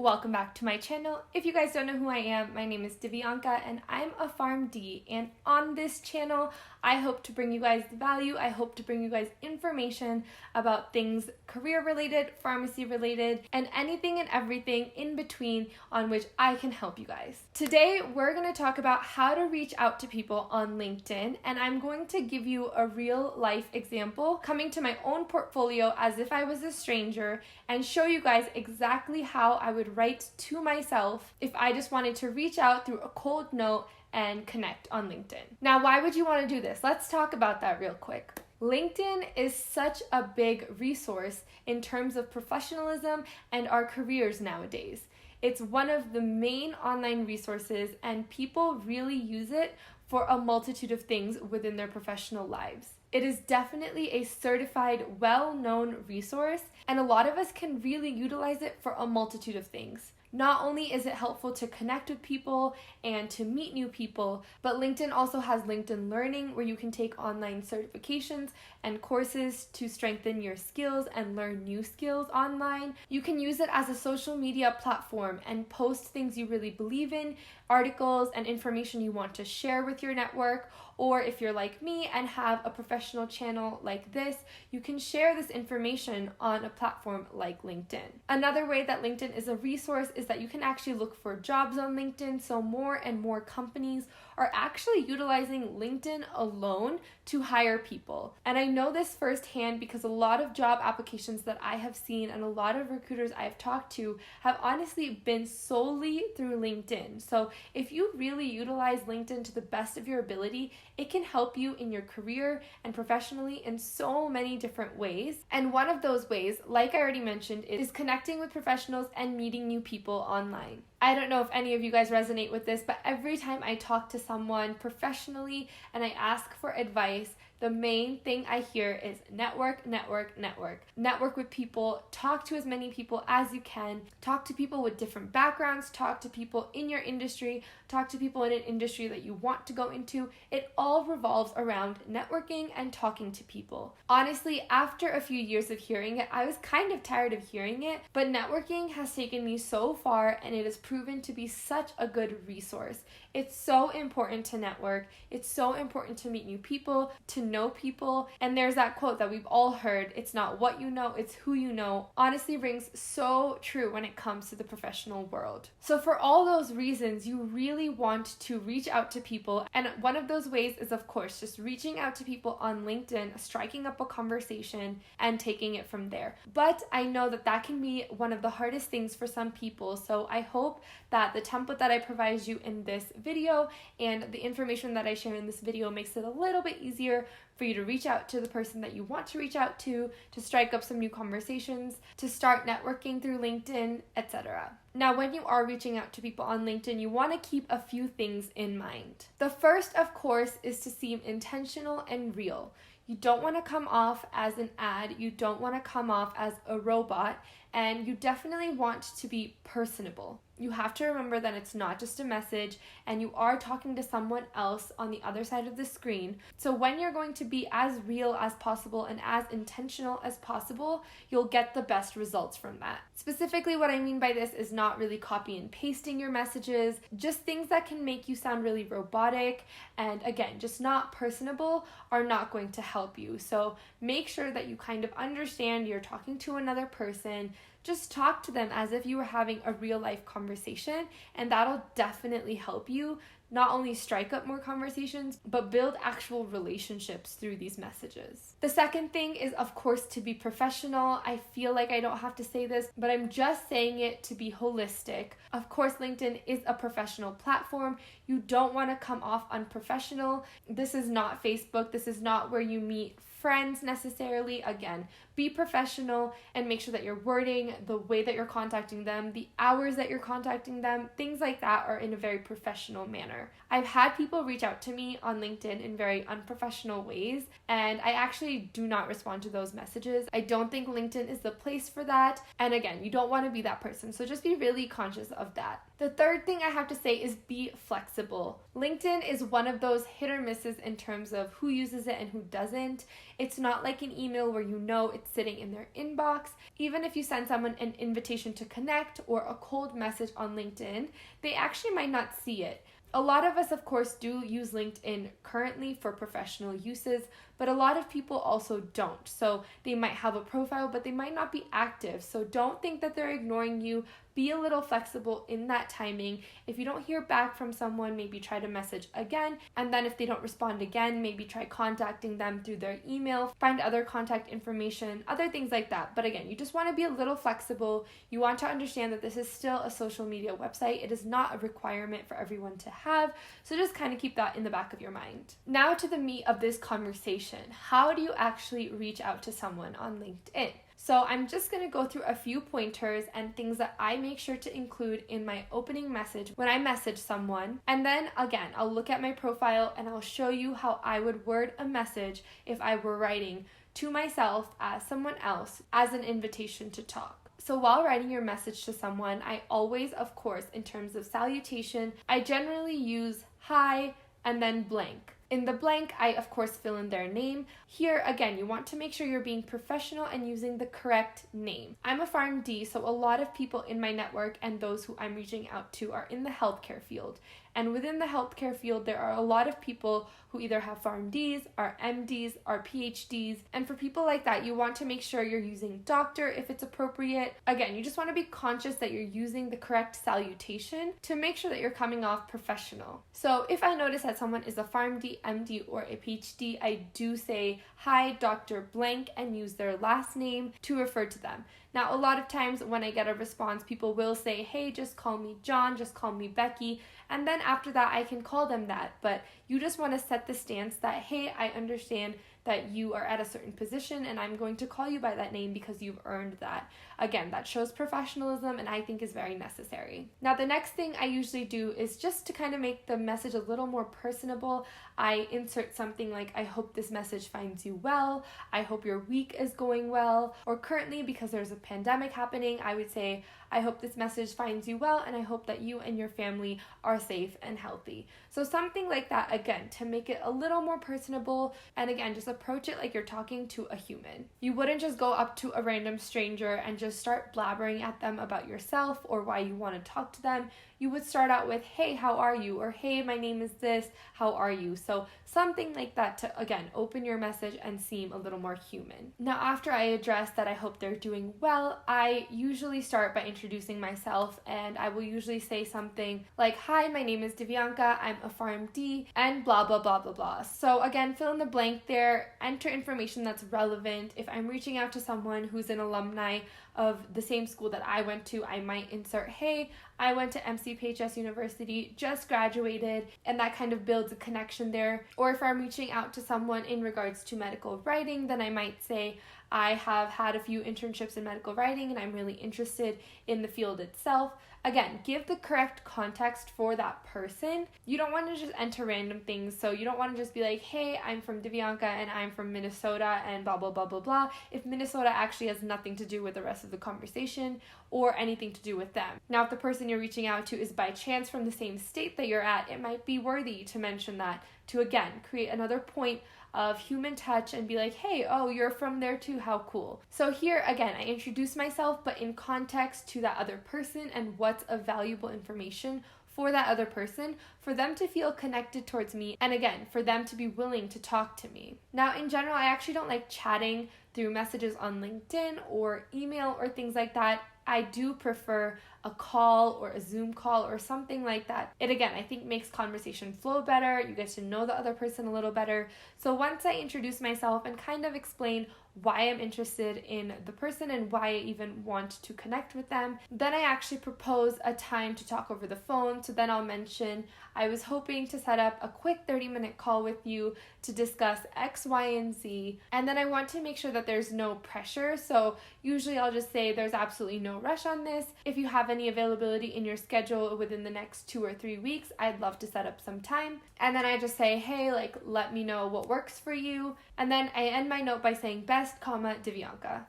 welcome back to my channel. If you guys don't know who I am, my name is Divyanka and I'm a PharmD, and on this channel I hope to bring you guys value. I hope to bring you guys information about things career related, pharmacy related, and anything and everything in between on which I can help you guys. Today we're going to talk about how to reach out to people on LinkedIn, and I'm going to give you a real life example coming to my own portfolio as if I was a stranger and show you guys exactly how I would write to myself if I just wanted to reach out through a cold note and connect on LinkedIn. Now, why would you want to do this? Let's talk about that real quick. LinkedIn is such a big resource in terms of professionalism and our careers nowadays. It's one of the main online resources, and people really use it for a multitude of things within their professional lives. It is definitely a certified, well-known resource, and a lot of us can really utilize it for a multitude of things. Not only is it helpful to connect with people and to meet new people, but LinkedIn also has LinkedIn Learning, where you can take online certifications and courses to strengthen your skills and learn new skills online. You can use it as a social media platform and post things you really believe in, articles and information you want to share with your network. Or if you're like me and have a professional channel like this, you can share this information on a platform like LinkedIn. Another way that LinkedIn is a resource is that you can actually look for jobs on LinkedIn, so more and more companies are actually utilizing LinkedIn alone to hire people. And I know this firsthand because a lot of job applications that I have seen and a lot of recruiters I have talked to have honestly been solely through LinkedIn. So if you really utilize LinkedIn to the best of your ability, it can help you in your career and professionally in so many different ways. And one of those ways, like I already mentioned, is connecting with professionals and meeting new people online. I don't know if any of you guys resonate with this, but every time I talk to someone professionally and I ask for advice, the main thing I hear is network, network, network. Network with people, talk to as many people as you can, talk to people with different backgrounds, talk to people in your industry, talk to people in an industry that you want to go into. It all revolves around networking and talking to people. Honestly, after a few years of hearing it, I was kind of tired of hearing it, but networking has taken me so far and it has proven to be such a good resource. It's so important to network. It's so important to meet new people, to know people. And there's that quote that we've all heard, it's not what you know, it's who you know. Honestly rings so true when it comes to the professional world. So for all those reasons, you really want to reach out to people. And one of those ways is, of course, just reaching out to people on LinkedIn, striking up a conversation and taking it from there. But I know that that can be one of the hardest things for some people. So I hope that the template that I provide you in this video and the information that I share in this video makes it a little bit easier for you to reach out to the person that you want to reach out to strike up some new conversations, to start networking through LinkedIn, etc. Now, when you are reaching out to people on LinkedIn, you want to keep a few things in mind. The first, of course, is to seem intentional and real. You don't want to come off as an ad, you don't want to come off as a robot, and you definitely want to be personable. You have to remember that it's not just a message and you are talking to someone else on the other side of the screen. So when you're going to be as real as possible and as intentional as possible, you'll get the best results from that. Specifically, what I mean by this is not really copy and pasting your messages, just things that can make you sound really robotic and, again, just not personable are not going to help you. So make sure that you kind of understand you're talking to another person. Just talk to them as if you were having a real life conversation, and that'll definitely help you not only strike up more conversations, but build actual relationships through these messages. The second thing is, of course, to be professional. I feel like I don't have to say this, but I'm just saying it to be holistic. Of course, LinkedIn is a professional platform. You don't want to come off unprofessional. This is not Facebook. This is not where you meet friends necessarily. Again, be professional and make sure that your wording, the way that you're contacting them, the hours that you're contacting them, things like that are in a very professional manner. manner. I've had people reach out to me on LinkedIn in very unprofessional ways, and I actually do not respond to those messages. I don't think LinkedIn is the place for that. And again, you don't want to be that person. So just be really conscious of that. The third thing I have to say is be flexible. LinkedIn is one of those hit or misses in terms of who uses it and who doesn't. It's not like an email where you know it's sitting in their inbox. Even if you send someone an invitation to connect or a cold message on LinkedIn, they actually might not see it. A lot of us, of course, do use LinkedIn currently for professional uses, but a lot of people also don't. So they might have a profile, but they might not be active. So don't think that they're ignoring you. Be a little flexible in that timing. If you don't hear back from someone, maybe try to message again. And then if they don't respond again, maybe try contacting them through their email, find other contact information, other things like that. But again, you just want to be a little flexible. You want to understand that this is still a social media website. It is not a requirement for everyone to have. So just kind of keep that in the back of your mind. Now to the meat of this conversation. How do you actually reach out to someone on LinkedIn? So I'm just going to go through a few pointers and things that I make sure to include in my opening message when I message someone. And then again, I'll look at my profile and I'll show you how I would word a message if I were writing to myself as someone else as an invitation to talk. So while writing your message to someone, I always, of course, in terms of salutation, I generally use hi and then blank. In the blank, I of course fill in their name. Here, again, you want to make sure you're being professional and using the correct name. I'm a PharmD, so a lot of people in my network and those who I'm reaching out to are in the healthcare field. And within the healthcare field, there are a lot of people who either have PharmDs, are MDs, are PhDs. And for people like that, you want to make sure you're using doctor if it's appropriate. Again, you just want to be conscious that you're using the correct salutation to make sure that you're coming off professional. So if I notice that someone is a PharmD, MD, or a PhD, I do say, hi, Dr. Blank, and use their last name to refer to them. Now, a lot of times when I get a response, people will say, hey, just call me John, just call me Becky. And then after that, I can call them that. But you just want to set the stance that, hey, I understand that you are at a certain position and I'm going to call you by that name because you've earned that. Again, that shows professionalism and I think is very necessary. Now, the next thing I usually do is just to kind of make the message a little more personable. I insert something like, I hope this message finds you well. I hope your week is going well. Or currently, because there's a pandemic happening, I would say, I hope this message finds you well and I hope that you and your family are safe and healthy. So something like that, again, to make it a little more personable, and again, just approach it like you're talking to a human. You wouldn't just go up to a random stranger and just start blabbering at them about yourself or why you want to talk to them. You would start out with, hey, how are you? Or hey, my name is this, how are you? So something like that to, again, open your message and seem a little more human. Now, after I address that I hope they're doing well, I usually start by introducing myself, and I will usually say something like, hi, my name is Divyanka, I'm a PharmD, and blah, blah, blah, blah, blah. So again, fill in the blank there, enter information that's relevant. If I'm reaching out to someone who's an alumni of the same school that I went to, I might insert, hey, I went to MCPHS University, just graduated, and that kind of builds a connection there. Or if I'm reaching out to someone in regards to medical writing, then I might say, I have had a few internships in medical writing and I'm really interested in the field itself. Again, give the correct context for that person. You don't want to just enter random things. So you don't want to just be like, hey, I'm from Divyanka and I'm from Minnesota and blah, blah, blah, blah, blah. If Minnesota actually has nothing to do with the rest of the conversation or anything to do with them. Now, if the person you're reaching out to is by chance from the same state that you're at, it might be worthy to mention that to, again, create another point of human touch and be like, hey, oh, you're from there too, how cool. So here, again, I introduce myself, but in context to that other person and what's of valuable information for that other person, for them to feel connected towards me, and again, for them to be willing to talk to me. Now, in general, I actually don't like chatting through messages on LinkedIn or email or things like that. I do prefer a call or a Zoom call or something like that. It, again, I think makes conversation flow better. You get to know the other person a little better. So once I introduce myself and kind of explain why I'm interested in the person and why I even want to connect with them, then I actually propose a time to talk over the phone. So then I'll mention, I was hoping to set up a quick 30-minute call with you to discuss X, Y, and Z. And then I want to make sure that there's no pressure. So usually I'll just say there's absolutely no rush on this. If you have any availability in your schedule within the next 2 or 3 weeks, I'd love to set up some time. And then I just say, hey, like, let me know what works for you. And then I end my note by saying best, Divyanka.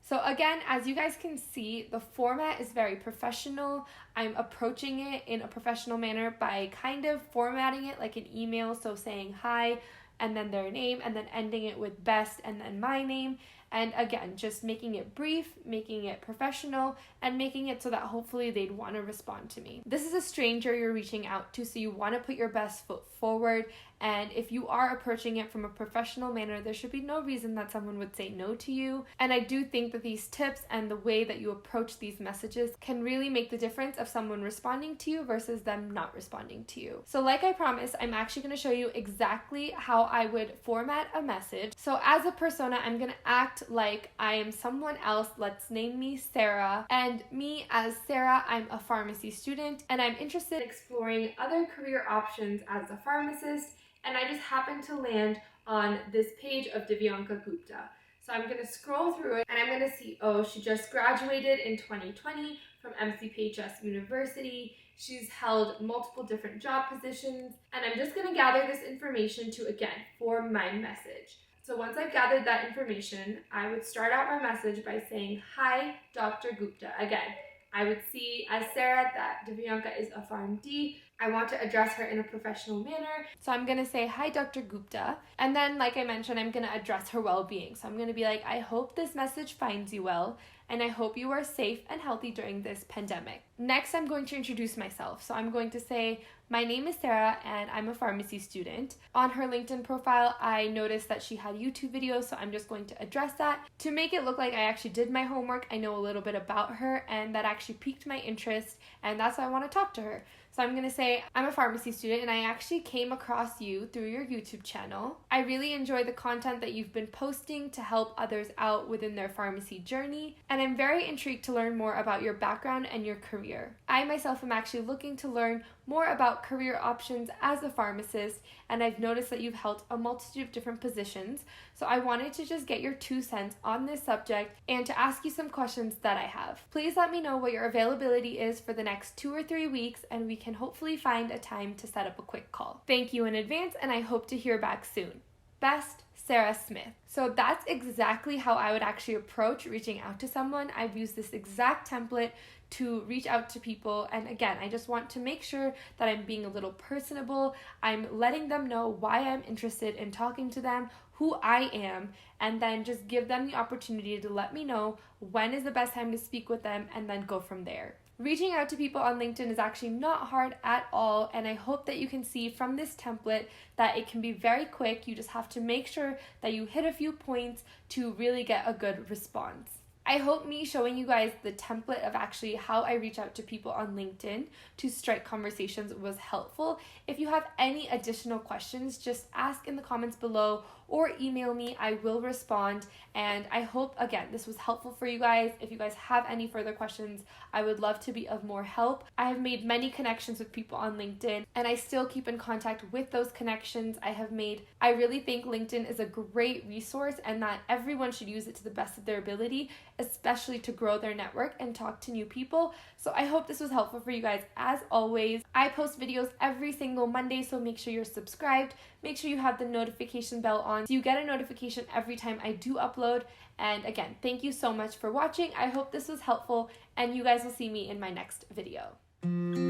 So again, as you guys can see, the format is very professional. I'm approaching it in a professional manner by kind of formatting it like an email. So saying hi and then their name and then ending it with best and then my name. And again, just making it brief, making it professional, and making it so that hopefully they'd want to respond to me. This is a stranger you're reaching out to, so you want to put your best foot forward. And if you are approaching it from a professional manner, there should be no reason that someone would say no to you. And I do think that these tips and the way that you approach these messages can really make the difference of someone responding to you versus them not responding to you. So like I promised, I'm actually going to show you exactly how I would format a message. So as a persona, I'm going to act like I am someone else. Let's name me Sarah. And me as Sarah, I'm a pharmacy student and I'm interested in exploring other career options as a pharmacist. And I just happened to land on this page of Divyanka Gupta. So I'm going to scroll through it and I'm going to see, oh, she just graduated in 2020 from MCPHS University. She's held multiple different job positions. And I'm just going to gather this information to, again, form my message. So once I've gathered that information, I would start out my message by saying, hi, Dr. Gupta. Again, I would see as Sarah that Divyanka is a PharmD. I want to address her in a professional manner. So I'm going to say, hi, Dr. Gupta. And then, like I mentioned, I'm going to address her well-being. So I'm going to be like, I hope this message finds you well, and I hope you are safe and healthy during this pandemic. Next, I'm going to introduce myself. So I'm going to say, my name is Sarah, and I'm a pharmacy student. On her LinkedIn profile, I noticed that she had YouTube videos, so I'm just going to address that. To make it look like I actually did my homework, I know a little bit about her, and that actually piqued my interest, and that's why I want to talk to her. So I'm going to say, I'm a pharmacy student and I actually came across you through your YouTube channel. I really enjoy the content that you've been posting to help others out within their pharmacy journey. And I'm very intrigued to learn more about your background and your career. I myself am actually looking to learn more about career options as a pharmacist, and I've noticed that you've held a multitude of different positions. So I wanted to just get your 2 cents on this subject and to ask you some questions that I have. Please let me know what your availability is for the next 2 or 3 weeks, and we can hopefully find a time to set up a quick call. Thank you in advance, and I hope to hear back soon. Best, Sarah Smith. So that's exactly how I would actually approach reaching out to someone. I've used this exact template to reach out to people, and again, I just want to make sure that I'm being a little personable. I'm letting them know why I'm interested in talking to them, who I am, and then just give them the opportunity to let me know when is the best time to speak with them, and then go from there. Reaching out to people on LinkedIn is actually not hard at all, and I hope that you can see from this template that it can be very quick. You just have to make sure that you hit a few points to really get a good response. I hope me showing you guys the template of actually how I reach out to people on LinkedIn to strike conversations was helpful. If you have any additional questions, just ask in the comments below or email me. I will respond, and I hope, again, this was helpful for you guys. If you guys have any further questions, I would love to be of more help. I have made many connections with people on LinkedIn, and I still keep in contact with those connections I have made. I really think LinkedIn is a great resource and that everyone should use it to the best of their ability, especially to grow their network and talk to new people. So I hope this was helpful for you guys. As always, I post videos every single Monday, so make sure you're subscribed. Make sure you have the notification bell on so you get a notification every time I do upload. And again, thank you so much for watching. I hope this was helpful, and you guys will see me in my next video.